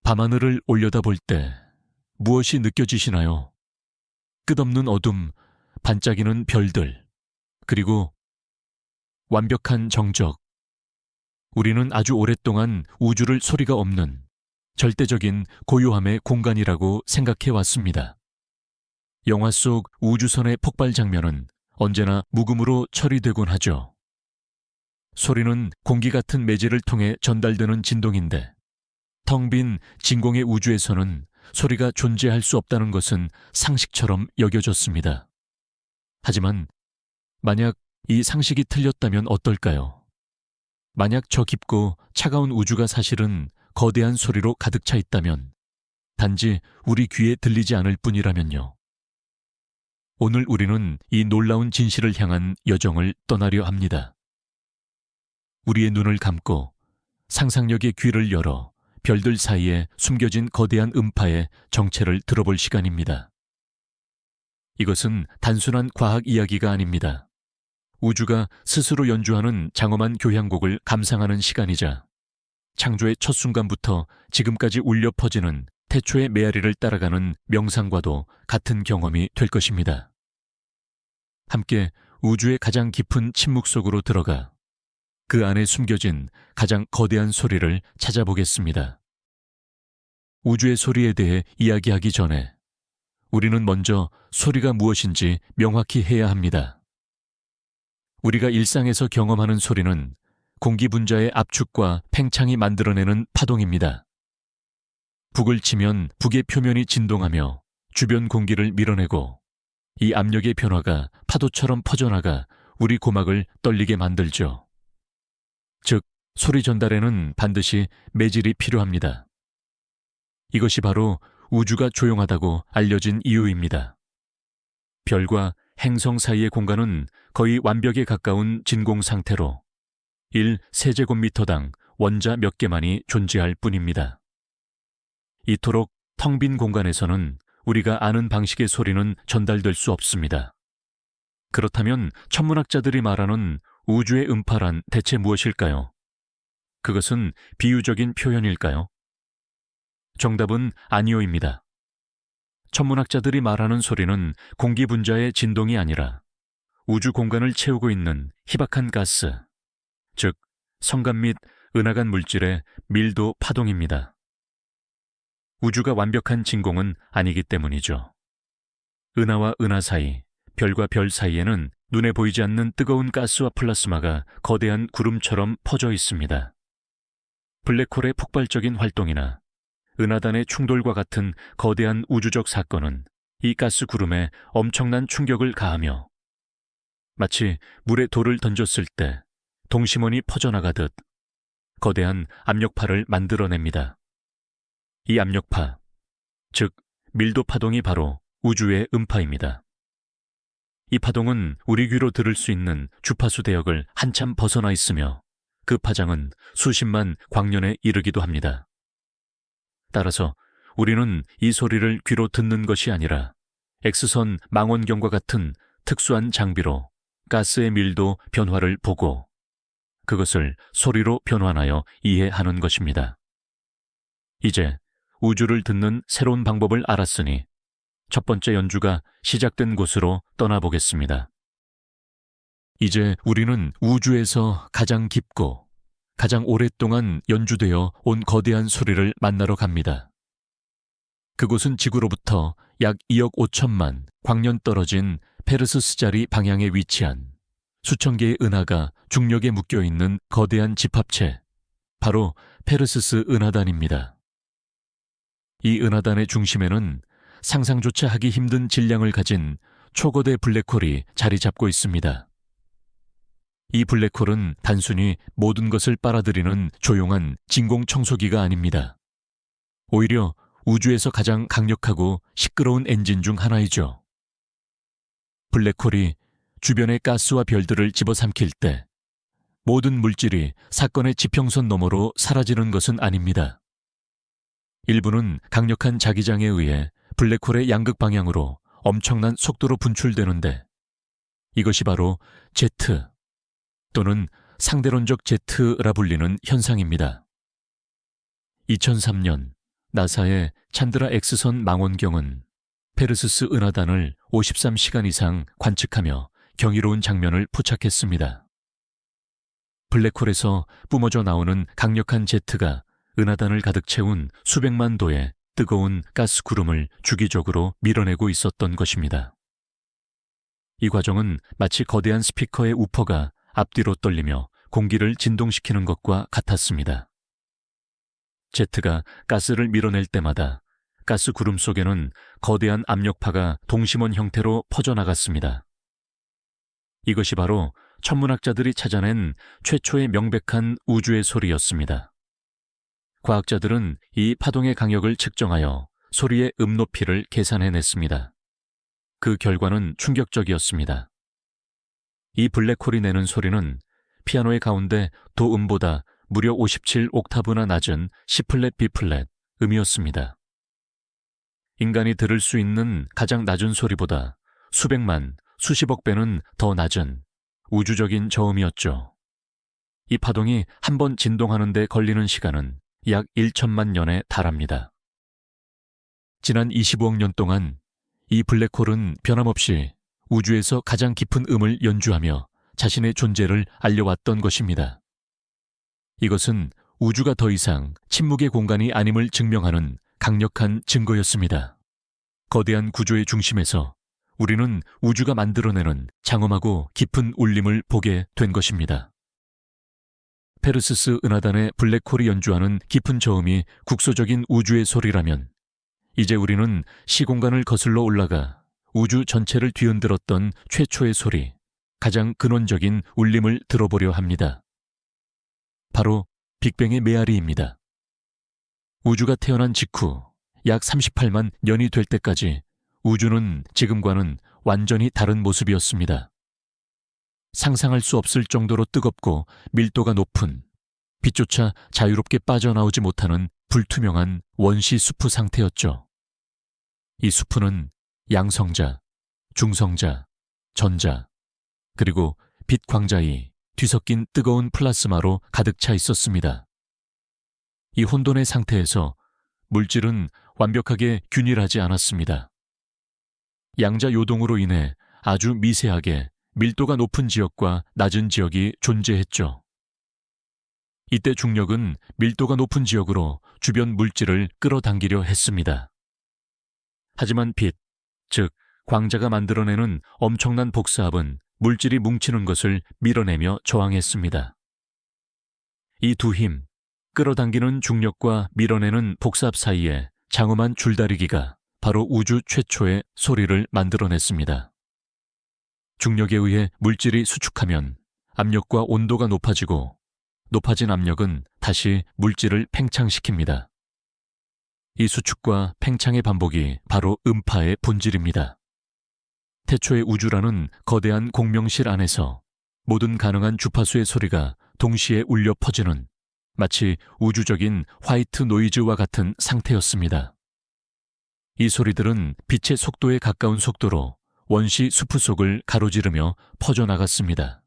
밤하늘을 올려다볼 때 무엇이 느껴지시나요? 끝없는 어둠, 반짝이는 별들, 그리고 완벽한 정적. 우리는 아주 오랫동안 우주를 소리가 없는 절대적인 고요함의 공간이라고 생각해 왔습니다. 영화 속 우주선의 폭발 장면은 언제나 묵음으로 처리되곤 하죠. 소리는 공기 같은 매질을 통해 전달되는 진동인데 텅 빈 진공의 우주에서는 소리가 존재할 수 없다는 것은 상식처럼 여겨졌습니다. 하지만 만약 이 상식이 틀렸다면 어떨까요? 만약 저 깊고 차가운 우주가 사실은 거대한 소리로 가득 차 있다면, 단지 우리 귀에 들리지 않을 뿐이라면요. 오늘 우리는 이 놀라운 진실을 향한 여정을 떠나려 합니다. 우리의 눈을 감고 상상력의 귀를 열어 별들 사이에 숨겨진 거대한 음파의 정체를 들어볼 시간입니다. 이것은 단순한 과학 이야기가 아닙니다. 우주가 스스로 연주하는 장엄한 교향곡을 감상하는 시간이자 창조의 첫 순간부터 지금까지 울려 퍼지는 태초의 메아리를 따라가는 명상과도 같은 경험이 될 것입니다. 함께 우주의 가장 깊은 침묵 속으로 들어가 그 안에 숨겨진 가장 거대한 소리를 찾아보겠습니다. 우주의 소리에 대해 이야기하기 전에 우리는 먼저 소리가 무엇인지 명확히 해야 합니다. 우리가 일상에서 경험하는 소리는 공기 분자의 압축과 팽창이 만들어내는 파동입니다. 북을 치면 북의 표면이 진동하며 주변 공기를 밀어내고 이 압력의 변화가 파도처럼 퍼져나가 우리 고막을 떨리게 만들죠. 즉, 소리 전달에는 반드시 매질이 필요합니다. 이것이 바로 우주가 조용하다고 알려진 이유입니다. 별과 행성 사이의 공간은 거의 완벽에 가까운 진공 상태로 1세제곱미터당 원자 몇 개만이 존재할 뿐입니다. 이토록 텅 빈 공간에서는 우리가 아는 방식의 소리는 전달될 수 없습니다. 그렇다면 천문학자들이 말하는 우주의 음파란 대체 무엇일까요? 그것은 비유적인 표현일까요? 정답은 아니오입니다. 천문학자들이 말하는 소리는 공기 분자의 진동이 아니라 우주 공간을 채우고 있는 희박한 가스, 즉 성간 및 은하간 물질의 밀도 파동입니다. 우주가 완벽한 진공은 아니기 때문이죠. 은하와 은하 사이, 별과 별 사이에는 눈에 보이지 않는 뜨거운 가스와 플라스마가 거대한 구름처럼 퍼져 있습니다. 블랙홀의 폭발적인 활동이나 은하단의 충돌과 같은 거대한 우주적 사건은 이 가스 구름에 엄청난 충격을 가하며 마치 물에 돌을 던졌을 때 동심원이 퍼져나가듯 거대한 압력파를 만들어냅니다. 이 압력파, 즉 밀도 파동이 바로 우주의 음파입니다. 이 파동은 우리 귀로 들을 수 있는 주파수 대역을 한참 벗어나 있으며 그 파장은 수십만 광년에 이르기도 합니다. 따라서 우리는 이 소리를 귀로 듣는 것이 아니라 X선 망원경과 같은 특수한 장비로 가스의 밀도 변화를 보고 그것을 소리로 변환하여 이해하는 것입니다. 이제 우주를 듣는 새로운 방법을 알았으니 첫 번째 연주가 시작된 곳으로 떠나보겠습니다. 이제 우리는 우주에서 가장 깊고 가장 오랫동안 연주되어 온 거대한 소리를 만나러 갑니다. 그곳은 지구로부터 약 2억 5천만 광년 떨어진 페르스스 자리 방향에 위치한 수천 개의 은하가 중력에 묶여있는 거대한 집합체, 바로 페르스스 은하단입니다. 이 은하단의 중심에는 상상조차 하기 힘든 질량을 가진 초거대 블랙홀이 자리 잡고 있습니다. 이 블랙홀은 단순히 모든 것을 빨아들이는 조용한 진공 청소기가 아닙니다. 오히려 우주에서 가장 강력하고 시끄러운 엔진 중 하나이죠. 블랙홀이 주변의 가스와 별들을 집어삼킬 때 모든 물질이 사건의 지평선 너머로 사라지는 것은 아닙니다. 일부는 강력한 자기장에 의해 블랙홀의 양극 방향으로 엄청난 속도로 분출되는데 이것이 바로 제트 또는 상대론적 제트라 불리는 현상입니다. 2003년 나사의 찬드라 X선 망원경은 페르세스 은하단을 53시간 이상 관측하며 경이로운 장면을 포착했습니다. 블랙홀에서 뿜어져 나오는 강력한 제트가 은하단을 가득 채운 수백만 도의 뜨거운 가스 구름을 주기적으로 밀어내고 있었던 것입니다. 이 과정은 마치 거대한 스피커의 우퍼가 앞뒤로 떨리며 공기를 진동시키는 것과 같았습니다. 제트가 가스를 밀어낼 때마다 가스 구름 속에는 거대한 압력파가 동심원 형태로 퍼져나갔습니다. 이것이 바로 천문학자들이 찾아낸 최초의 명백한 우주의 소리였습니다. 과학자들은 이 파동의 강역을 측정하여 소리의 높이를 계산해냈습니다. 그 결과는 충격적이었습니다. 이 블랙홀이 내는 소리는 피아노의 가운데 도음보다 무려 57 옥타브나 낮은 C플랫 B플랫 음이었습니다. 인간이 들을 수 있는 가장 낮은 소리보다 수백만, 수십억 배는 더 낮은 우주적인 저음이었죠. 이 파동이 한 번 진동하는 데 걸리는 시간은 약 1천만 년에 달합니다. 지난 25억 년 동안 이 블랙홀은 변함없이 우주에서 가장 깊은 음을 연주하며 자신의 존재를 알려왔던 것입니다. 이것은 우주가 더 이상 침묵의 공간이 아님을 증명하는 강력한 증거였습니다. 거대한 구조의 중심에서 우리는 우주가 만들어내는 장엄하고 깊은 울림을 보게 된 것입니다. 페르세스 은하단의 블랙홀이 연주하는 깊은 저음이 국소적인 우주의 소리라면 이제 우리는 시공간을 거슬러 올라가 우주 전체를 뒤흔들었던 최초의 소리, 가장 근원적인 울림을 들어보려 합니다. 바로 빅뱅의 메아리입니다. 우주가 태어난 직후 약 38만 년이 될 때까지 우주는 지금과는 완전히 다른 모습이었습니다. 상상할 수 없을 정도로 뜨겁고 밀도가 높은, 빛조차 자유롭게 빠져나오지 못하는 불투명한 원시 수프 상태였죠. 이 수프는 양성자, 중성자, 전자, 그리고 빛 광자이 뒤섞인 뜨거운 플라스마로 가득 차 있었습니다. 이 혼돈의 상태에서 물질은 완벽하게 균일하지 않았습니다. 양자 요동으로 인해 아주 미세하게 밀도가 높은 지역과 낮은 지역이 존재했죠. 이때 중력은 밀도가 높은 지역으로 주변 물질을 끌어당기려 했습니다. 하지만 빛, 즉 광자가 만들어내는 엄청난 복사압은 물질이 뭉치는 것을 밀어내며 저항했습니다. 이 두 힘, 끌어당기는 중력과 밀어내는 복사압 사이에 장엄한 줄다리기가 바로 우주 최초의 소리를 만들어냈습니다. 중력에 의해 물질이 수축하면 압력과 온도가 높아지고 높아진 압력은 다시 물질을 팽창시킵니다. 이 수축과 팽창의 반복이 바로 음파의 본질입니다. 태초의 우주라는 거대한 공명실 안에서 모든 가능한 주파수의 소리가 동시에 울려 퍼지는 마치 우주적인 화이트 노이즈와 같은 상태였습니다. 이 소리들은 빛의 속도에 가까운 속도로 원시 수프 속을 가로지르며 퍼져나갔습니다.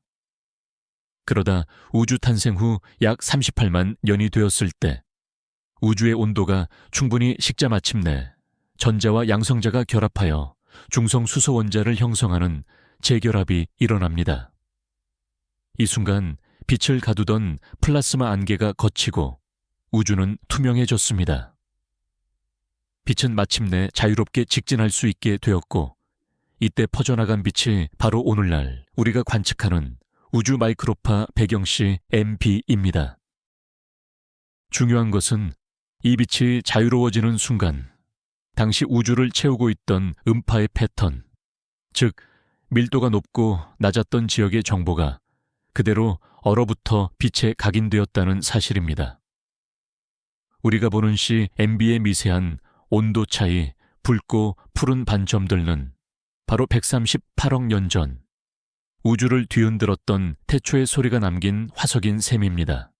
그러다 우주 탄생 후 약 38만 년이 되었을 때 우주의 온도가 충분히 식자 마침내 전자와 양성자가 결합하여 중성 수소 원자를 형성하는 재결합이 일어납니다. 이 순간 빛을 가두던 플라스마 안개가 걷히고 우주는 투명해졌습니다. 빛은 마침내 자유롭게 직진할 수 있게 되었고 이때 퍼져나간 빛이 바로 오늘날 우리가 관측하는 우주 마이크로파 배경시 MB입니다. 중요한 것은 이 빛이 자유로워지는 순간 당시 우주를 채우고 있던 음파의 패턴, 즉 밀도가 높고 낮았던 지역의 정보가 그대로 얼어붙어 빛에 각인되었다는 사실입니다. 우리가 보는 시 MB의 미세한 온도 차이, 붉고 푸른 반점들은 바로 138억 년 전 우주를 뒤흔들었던 태초의 소리가 남긴 화석인 셈입니다.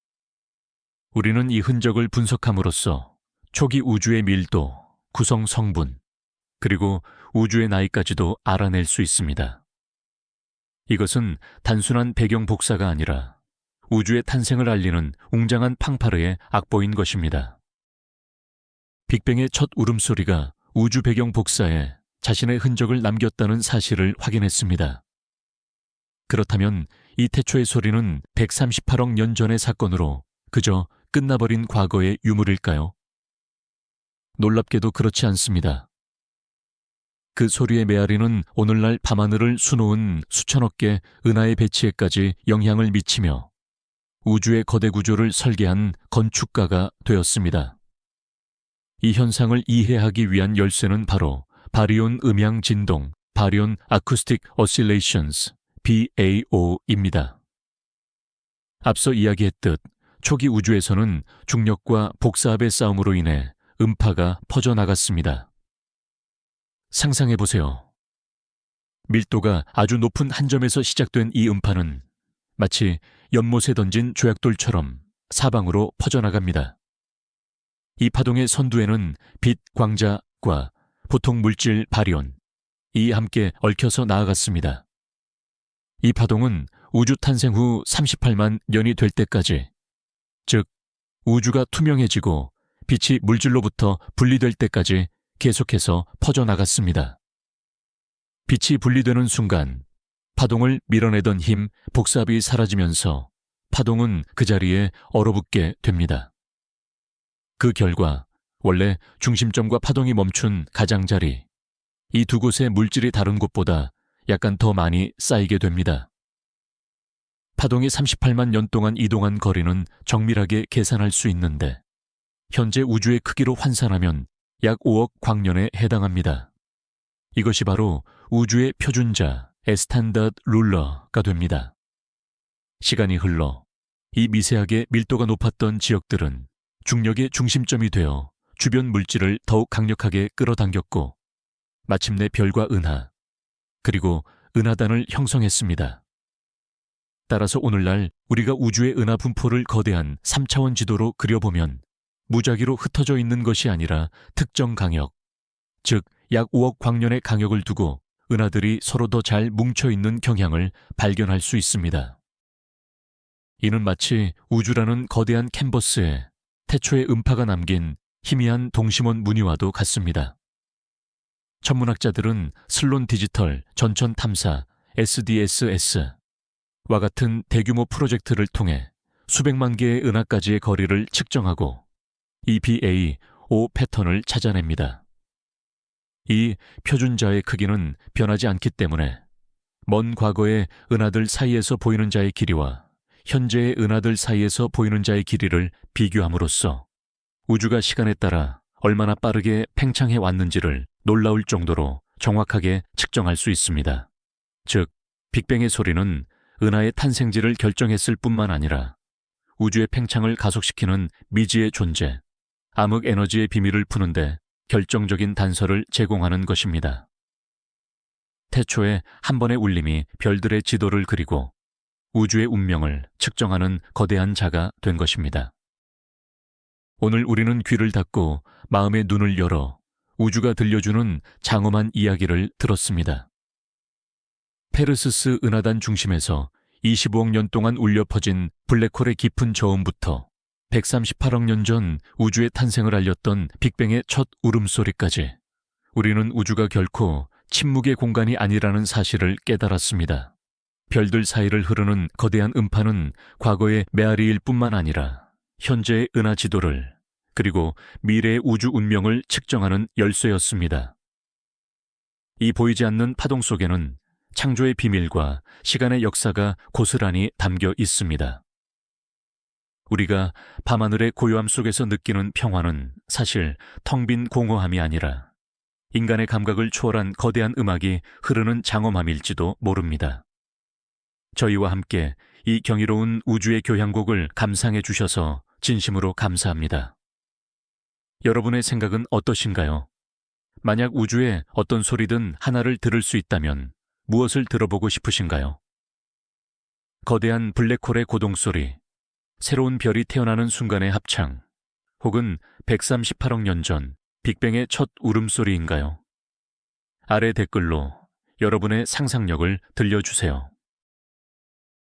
우리는 이 흔적을 분석함으로써 초기 우주의 밀도, 구성 성분, 그리고 우주의 나이까지도 알아낼 수 있습니다. 이것은 단순한 배경 복사가 아니라 우주의 탄생을 알리는 웅장한 팡파르의 악보인 것입니다. 빅뱅의 첫 울음소리가 우주 배경 복사에 자신의 흔적을 남겼다는 사실을 확인했습니다. 그렇다면 이 태초의 소리는 138억 년 전의 사건으로 그저 끝나버린 과거의 유물일까요? 놀랍게도 그렇지 않습니다. 그 소리의 메아리는 오늘날 밤하늘을 수놓은 수천억 개 은하의 배치에까지 영향을 미치며 우주의 거대 구조를 설계한 건축가가 되었습니다. 이 현상을 이해하기 위한 열쇠는 바로 바리온 음향 진동, 바리온 아쿠스틱 오실레이션스, BAO입니다. 앞서 이야기했듯 초기 우주에서는 중력과 복사압의 싸움으로 인해 음파가 퍼져나갔습니다. 상상해보세요. 밀도가 아주 높은 한 점에서 시작된 이 음파는 마치 연못에 던진 조약돌처럼 사방으로 퍼져나갑니다. 이 파동의 선두에는 빛 광자과 보통 물질 바리온이 함께 얽혀서 나아갔습니다. 이 파동은 우주 탄생 후 38만 년이 될 때까지, 즉 우주가 투명해지고 빛이 물질로부터 분리될 때까지 계속해서 퍼져나갔습니다. 빛이 분리되는 순간 파동을 밀어내던 힘, 복사압이 사라지면서 파동은 그 자리에 얼어붙게 됩니다. 그 결과 원래 중심점과 파동이 멈춘 가장자리, 이 두 곳의 물질이 다른 곳보다 약간 더 많이 쌓이게 됩니다. 파동이 38만 년 동안 이동한 거리는 정밀하게 계산할 수 있는데 현재 우주의 크기로 환산하면 약 5억 광년에 해당합니다. 이것이 바로 우주의 표준자, 스탠더드 룰러가 됩니다. 시간이 흘러 이 미세하게 밀도가 높았던 지역들은 중력의 중심점이 되어 주변 물질을 더욱 강력하게 끌어당겼고 마침내 별과 은하, 그리고 은하단을 형성했습니다. 따라서 오늘날 우리가 우주의 은하 분포를 거대한 3차원 지도로 그려보면 무작위로 흩어져 있는 것이 아니라 특정 강역, 즉 약 5억 광년의 강역을 두고 은하들이 서로 더 잘 뭉쳐있는 경향을 발견할 수 있습니다. 이는 마치 우주라는 거대한 캔버스에 태초의 음파가 남긴 희미한 동심원 무늬와도 같습니다. 천문학자들은 슬론 디지털 전천 탐사 SDSS와 같은 대규모 프로젝트를 통해 수백만 개의 은하까지의 거리를 측정하고 EPA-5 패턴을 찾아냅니다. 이 표준자의 크기는 변하지 않기 때문에 먼 과거의 은하들 사이에서 보이는 자의 길이와 현재의 은하들 사이에서 보이는 자의 길이를 비교함으로써 우주가 시간에 따라 얼마나 빠르게 팽창해 왔는지를 놀라울 정도로 정확하게 측정할 수 있습니다. 즉, 빅뱅의 소리는 은하의 탄생지를 결정했을 뿐만 아니라 우주의 팽창을 가속시키는 미지의 존재, 암흑 에너지의 비밀을 푸는데 결정적인 단서를 제공하는 것입니다. 태초에 한 번의 울림이 별들의 지도를 그리고 우주의 운명을 측정하는 거대한 자가 된 것입니다. 오늘 우리는 귀를 닫고 마음의 눈을 열어 우주가 들려주는 장엄한 이야기를 들었습니다. 페르스스 은하단 중심에서 25억 년 동안 울려 퍼진 블랙홀의 깊은 저음부터 138억 년 전 우주의 탄생을 알렸던 빅뱅의 첫 울음소리까지 우리는 우주가 결코 침묵의 공간이 아니라는 사실을 깨달았습니다. 별들 사이를 흐르는 거대한 음파는 과거의 메아리일 뿐만 아니라 현재의 은하 지도를 그리고 미래의 우주 운명을 측정하는 열쇠였습니다. 이 보이지 않는 파동 속에는 창조의 비밀과 시간의 역사가 고스란히 담겨 있습니다. 우리가 밤하늘의 고요함 속에서 느끼는 평화는 사실 텅 빈 공허함이 아니라 인간의 감각을 초월한 거대한 음악이 흐르는 장엄함일지도 모릅니다. 저희와 함께 이 경이로운 우주의 교향곡을 감상해 주셔서 진심으로 감사합니다. 여러분의 생각은 어떠신가요? 만약 우주에 어떤 소리든 하나를 들을 수 있다면 무엇을 들어보고 싶으신가요? 거대한 블랙홀의 고동소리, 새로운 별이 태어나는 순간의 합창, 혹은 138억 년 전 빅뱅의 첫 울음소리인가요? 아래 댓글로 여러분의 상상력을 들려주세요.